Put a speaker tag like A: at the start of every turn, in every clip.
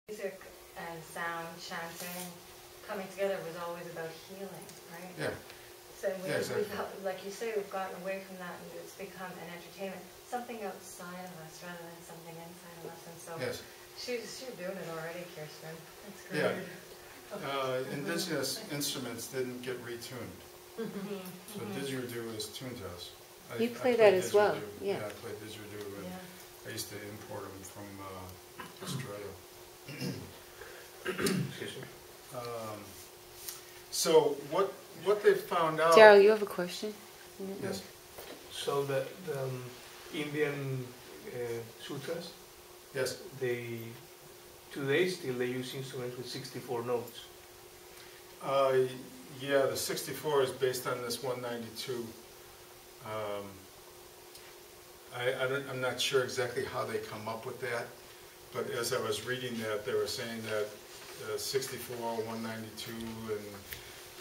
A: Music and sound, chanting, coming together was always about healing, right?
B: Yeah.
A: So
B: Exactly.
A: like you say, we've gotten away from that and it's become an entertainment, something outside of us rather than something inside of us. And so she's doing it already, Kirsten. That's great.
B: Yeah. Indigenous instruments didn't get retuned. So didgeridoo is tuned to us.
C: You play that as well.
B: Yeah, I play didgeridoo. And I used to import them from Australia. So what they found out...
C: Darrell, you have a question?
B: Yes.
D: So the Indian sutras,
B: yes,
D: today still they use instruments with 64 notes.
B: Yeah, the 64 is based on this 192. I'm not sure exactly how they come up with that, but as I was reading that, they were saying that 64, 192, and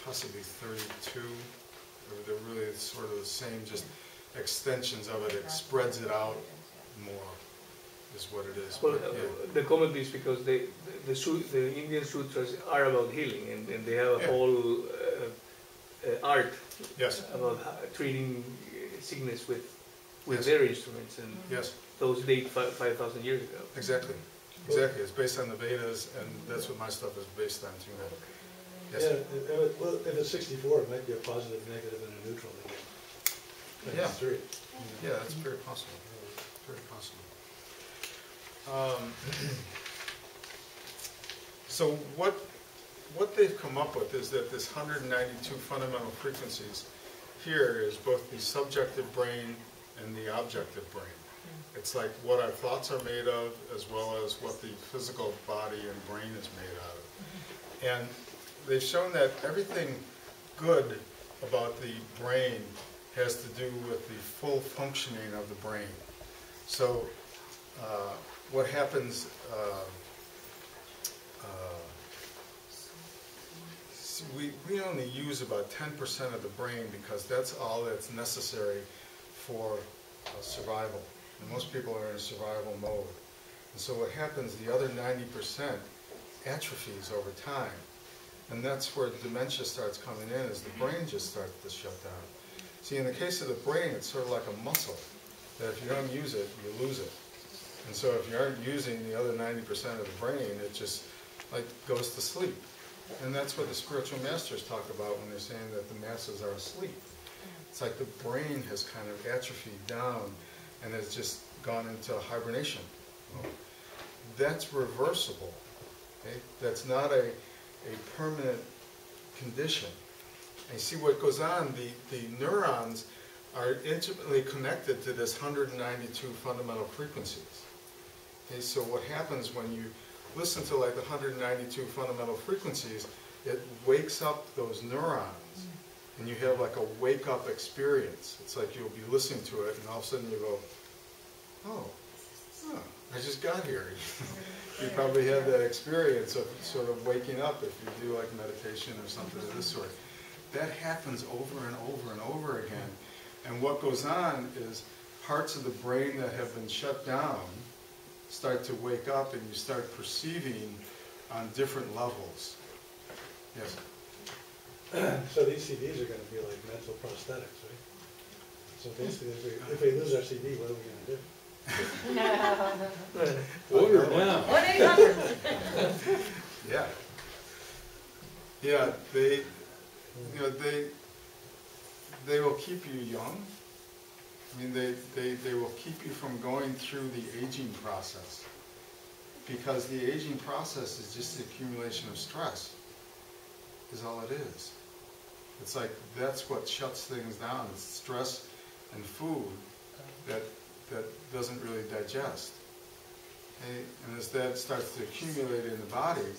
B: possibly 32, they're really sort of the same, just extensions of it. It spreads it out more, is what it is.
D: Well, the comment is because the Indian sutras are about healing, and they have a whole art about treating sickness with their instruments, and those date 5,000 years ago.
B: Exactly. Exactly. It's based on the Vedas, and that's what my stuff is based on too. Yes.
E: Yeah. Well, if it's 64, it might be a positive, negative, and a neutral again.
B: Yeah.
E: 3.
B: Yeah, that's very possible. Very possible. So what they've come up with is that this 192 fundamental frequencies here is both the subjective brain and the objective brain. It's like what our thoughts are made of, as well as what the physical body and brain is made out of. And they've shown that everything good about the brain has to do with the full functioning of the brain. So what happens, we only use about 10% of the brain because that's all that's necessary for survival. And most people are in survival mode. And so what happens, the other 90% atrophies over time. And that's where dementia starts coming in, is the brain just starts to shut down. See, in the case of the brain, it's sort of like a muscle, that if you don't use it, you lose it. And so if you aren't using the other 90% of the brain, it just like goes to sleep. And that's what the spiritual masters talk about when they're saying that the masses are asleep. It's like the brain has kind of atrophied down and has just gone into hibernation mode. That's reversible. Okay? That's not a permanent condition. And you see what goes on, the neurons are intimately connected to this 192 fundamental frequencies. Okay? So what happens when you listen to like the 192 fundamental frequencies, it wakes up those neurons. And you have like a wake-up experience. It's like you'll be listening to it, and all of a sudden you go, oh, I just got here. You probably have that experience of sort of waking up if you do like meditation or something of this sort. That happens over and over and over again. And what goes on is parts of the brain that have been shut down start to wake up, and you start perceiving on different levels. Yes?
E: So these CDs are going to be like mental prosthetics, right? So basically, if we lose our CD, what are we going to do?
D: Order it now.
A: 1-800.
B: Yeah. Yeah, they will keep you young. I mean, they will keep you from going through the aging process, because the aging process is just the accumulation of stress, is all it is. It's like that's what shuts things down. It's stress and food that doesn't really digest. Okay? And as that starts to accumulate in the body,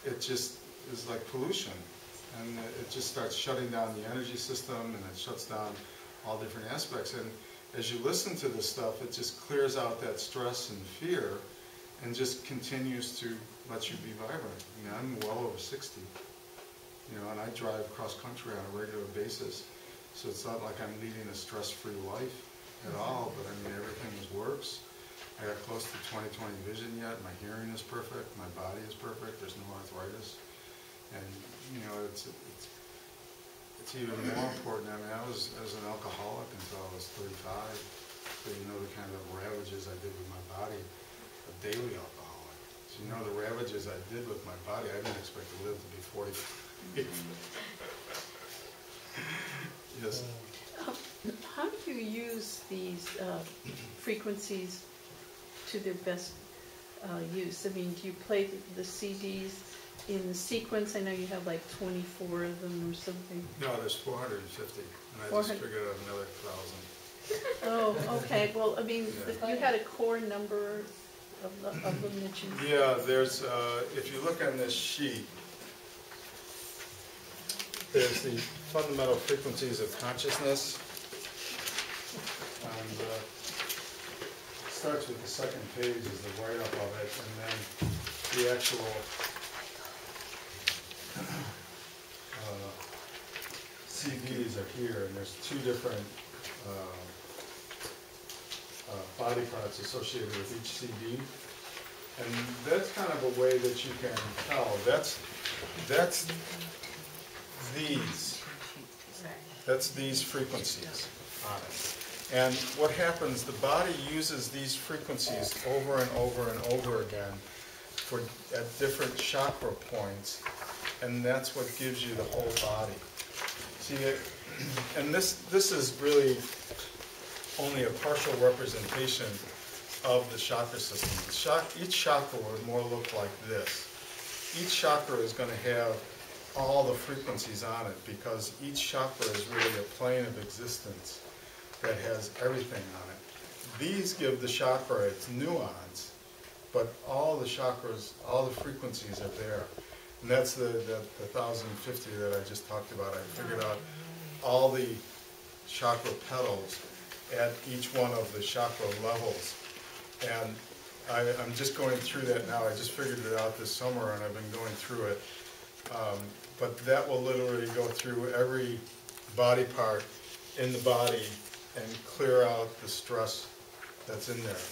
B: it just is like pollution. And it just starts shutting down the energy system, and it shuts down all different aspects. And as you listen to this stuff, it just clears out that stress and fear and just continues to let you be vibrant. I mean, I'm well over 60. You know, and I drive cross country on a regular basis, so it's not like I'm leading a stress-free life at all, but I mean, everything works. I got close to 20/20 vision yet, my hearing is perfect, my body is arthritis. And, you know, it's even more important. I mean, I was an alcoholic until I was 35. So you know the kind of ravages I did with my body, a daily alcoholic. So you know the ravages I did with my body, I didn't expect to live to be 45. Yes.
F: How do you use these frequencies to their best use? I mean, do you play the CDs in sequence? I know you have like 24 of them or something.
B: No, there's 450, and I just figured out another 1,000.
F: Oh, okay. Well, I mean, you had a core number of them that you...
B: Yeah, there's, if you look on this sheet, there's the fundamental frequencies of consciousness, and it starts with the second page is the write-up of it, and then the actual CDs are here, and there's two different body parts associated with each CD, and that's kind of a way that you can tell. That's these frequencies on it. And what happens, the body uses these frequencies over and over and over again at different chakra points, and that's what gives you the whole body. See, and this is really only a partial representation of the chakra system. Each chakra would more look like this. Each chakra is going to have all the frequencies on it, because each chakra is really a plane of existence that has everything on it. These give the chakra its nuance, but all the chakras, all the frequencies are there. And that's the 1,050 that I just talked about. I figured out all the chakra petals at each one of the chakra levels. And I'm just going through that now. I just figured it out this summer, and I've been going through it. But that will literally go through every body part in the body and clear out the stress that's in there.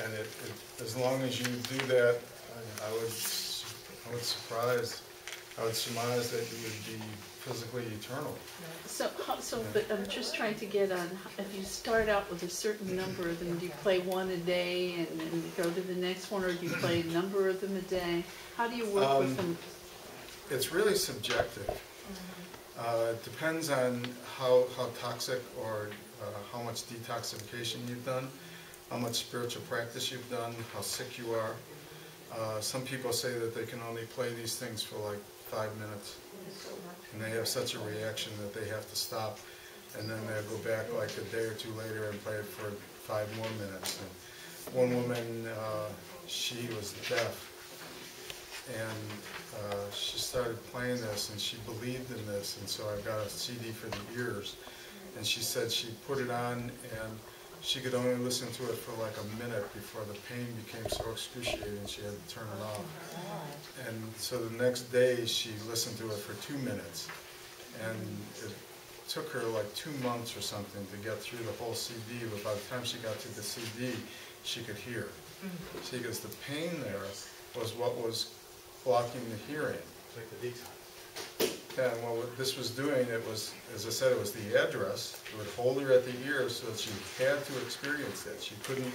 B: And as long as you do that, I would surmise that you would be physically eternal.
F: But I'm just trying to get on, if you start out with a certain number of them, do you play one a day and then go to the next one, or do you play a number of them a day? How do you work with them?
B: It's really subjective. It depends on how toxic or how much detoxification you've done, how much spiritual practice you've done, how sick you are. Some people say that they can only play these things for like 5 minutes, and they have such a reaction that they have to stop, and then they'll go back like a day or two later and play it for 5 more minutes. And one woman, she was deaf, and she started playing this, and she believed in this, and so I got a CD for the ears, and she said she put it on, and she could only listen to it for like a minute before the pain became so excruciating she had to turn it off. And so the next day she listened to it for 2 minutes, and it took her like 2 months or something to get through the whole CD, but by the time she got to the CD, she could hear. See, because the pain there was what was blocking the hearing.
E: It's like the detox.
B: Yeah, well, what this was doing, it was, as I said, it was the address. It would hold her at the ear so that she had to experience that. She couldn't,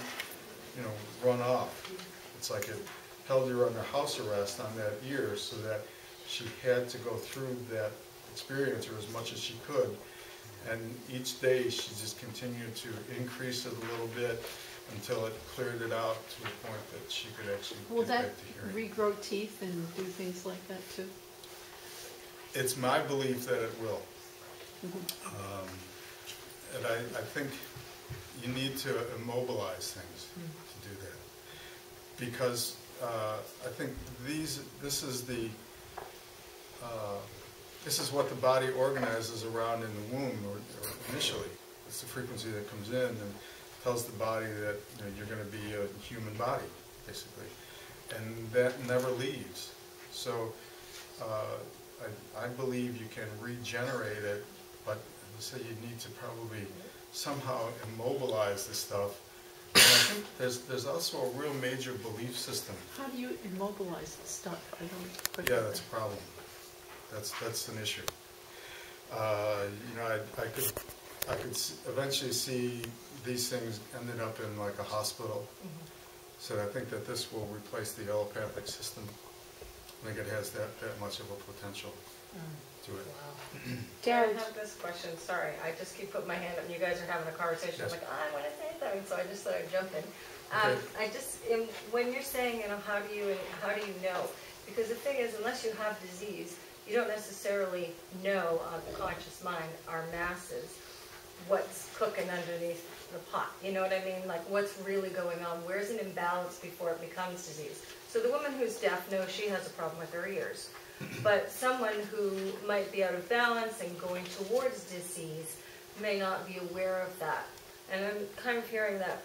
B: you know, run off. It's like it held her under house arrest on that ear so that she had to go through that experience, or as much as she could. And each day she just continued to increase it a little bit until it cleared it out to the point that she could actually get back to hearing.
F: Will that regrow teeth and do things like that too?
B: It's my belief that it will. And I think you need to immobilize things to do that. Because I think this is what the body organizes around in the womb or initially. It's the frequency that comes in and tells the body that, you know, you're going to be a human body, basically. And that never leaves. So I believe you can regenerate it, but I say you need to probably somehow immobilize the stuff And I think there's also a real major belief system.
F: How do you immobilize the stuff? I don't quite
B: Yeah,
F: get
B: that's a
F: that.
B: problem. That's an issue. You know, I could eventually see these things ended up in like a hospital. So I think that this will replace the allopathic system. I think it has that much of a potential to it.
A: Wow.
C: Darrell,
A: I have this question. Sorry, I just keep putting my hand up and you guys are having a conversation.
B: Yes.
A: I'm like, I want to say something, so I just thought I'd jump in.
B: Okay.
A: When you're saying, you know, how do you know? Because the thing is, unless you have disease, you don't necessarily know on the conscious mind, our masses, what's cooking underneath the pot. You know what I mean? Like what's really going on? Where's an imbalance before it becomes disease? So the woman who's deaf knows she has a problem with her ears. But someone who might be out of balance and going towards disease may not be aware of that. And I'm kind of hearing that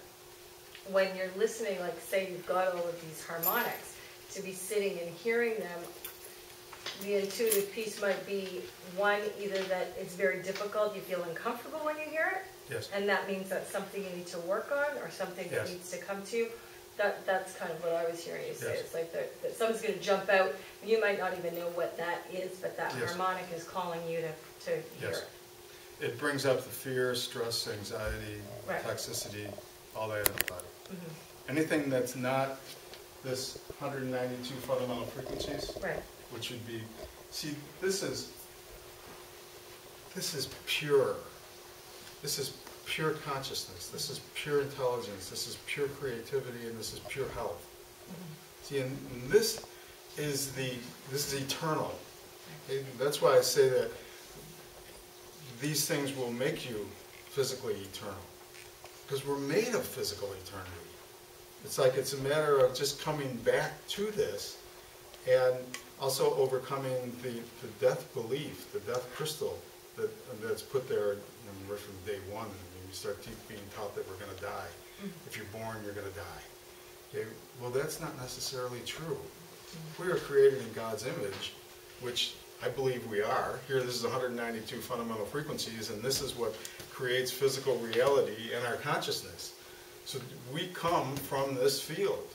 A: when you're listening, like say you've got all of these harmonics, to be sitting and hearing them, the intuitive piece might be one, either that it's very difficult, you feel uncomfortable when you hear it,
B: Yes.
A: and that means that's something you need to work on or something that
B: Yes.
A: needs to come to you. That's kind of what I was hearing you say.
B: Yes.
A: It's like that something's going to jump out, and you might not even know what that is, but that
B: Yes.
A: harmonic is calling you to hear
B: Yes.
A: it.
B: It brings up the fear, stress, anxiety,
A: Right.
B: toxicity, all that in the body.
A: Mm-hmm.
B: Anything that's not this 192 fundamental frequencies,
A: Right.
B: which would be, see, this is pure. This is pure consciousness. This is pure intelligence. This is pure creativity, and this is pure health. See, and this is eternal. And that's why I say that these things will make you physically eternal, because we're made of physical eternity. It's like it's a matter of just coming back to this, and also overcoming the death belief, the death crystal that's put there right from day one. You start being taught that we're going to die. If you're born, you're going to die. Okay? Well, that's not necessarily true. We are created in God's image, which I believe we are. Here, this is 192 fundamental frequencies, and this is what creates physical reality in our consciousness. So we come from this field.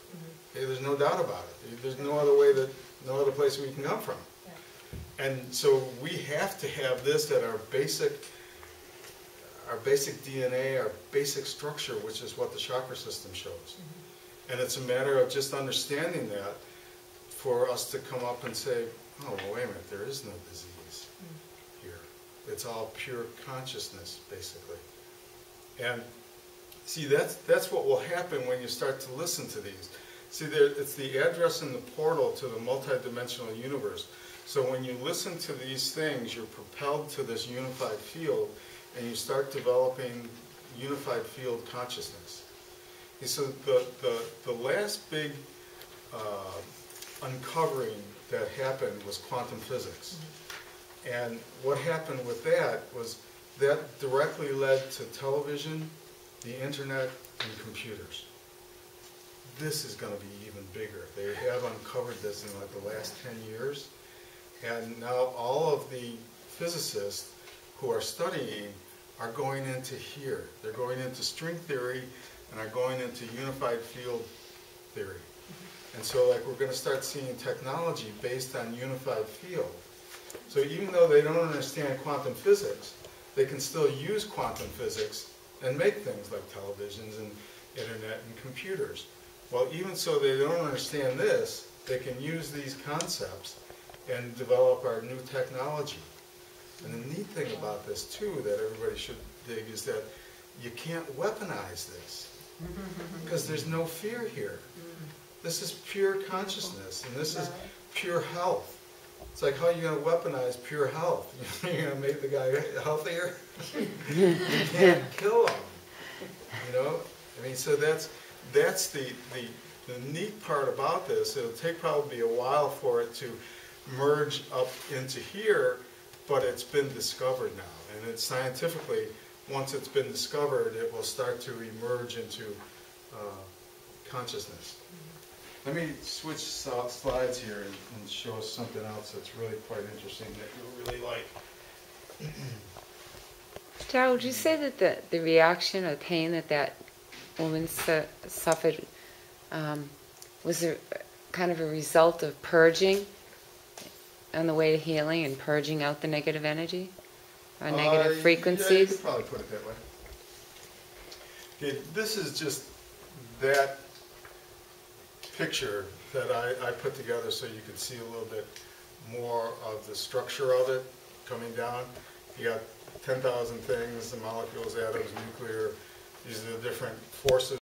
B: Okay? There's no doubt about it. There's no other place we can come from. Yeah. And so we have to have this at our basic DNA, our basic structure, which is what the chakra system shows. And it's a matter of just understanding that for us to come up and say, oh, well, wait a minute, there is no disease here. It's all pure consciousness, basically. And see, that's what will happen when you start to listen to these. See, it's the address and the portal to the multidimensional universe. So when you listen to these things, you're propelled to this unified field, and you start developing unified field consciousness. And so the last big uncovering that happened was quantum physics. And what happened with that was that directly led to television, the internet, and computers. This is going to be even bigger. They have uncovered this in like the last 10 years. And now all of the physicists who are studying are going into here. They're going into string theory and are going into unified field theory. And so like we're going to start seeing technology based on unified field. So even though they don't understand quantum physics, they can still use quantum physics and make things like televisions and internet and computers. Well, even so they don't understand this, they can use these concepts and develop our new technology. And the neat thing about this too, that everybody should dig, is that you can't weaponize this, because there's no fear here. This is pure consciousness, and this is pure health. It's like, how are you going to weaponize pure health? You're going to make the guy healthier? You can't kill him. You know? I mean, so that's the neat part about this. It'll take probably a while for it to merge up into here, but it's been discovered now. And it's scientifically, once it's been discovered, it will start to emerge into consciousness. Let me switch slides here and show us something else that's really quite interesting that you'll really like.
C: Darrell, would you say that the reaction or pain that woman suffered was a kind of a result of purging on the way to healing and purging out the negative energy or negative frequencies?
B: Yeah, you could probably put it that way. Okay, this is just that picture that I put together so you could see a little bit more of the structure of it coming down. You got 10,000 things, the molecules, atoms, nuclear. These are the different forces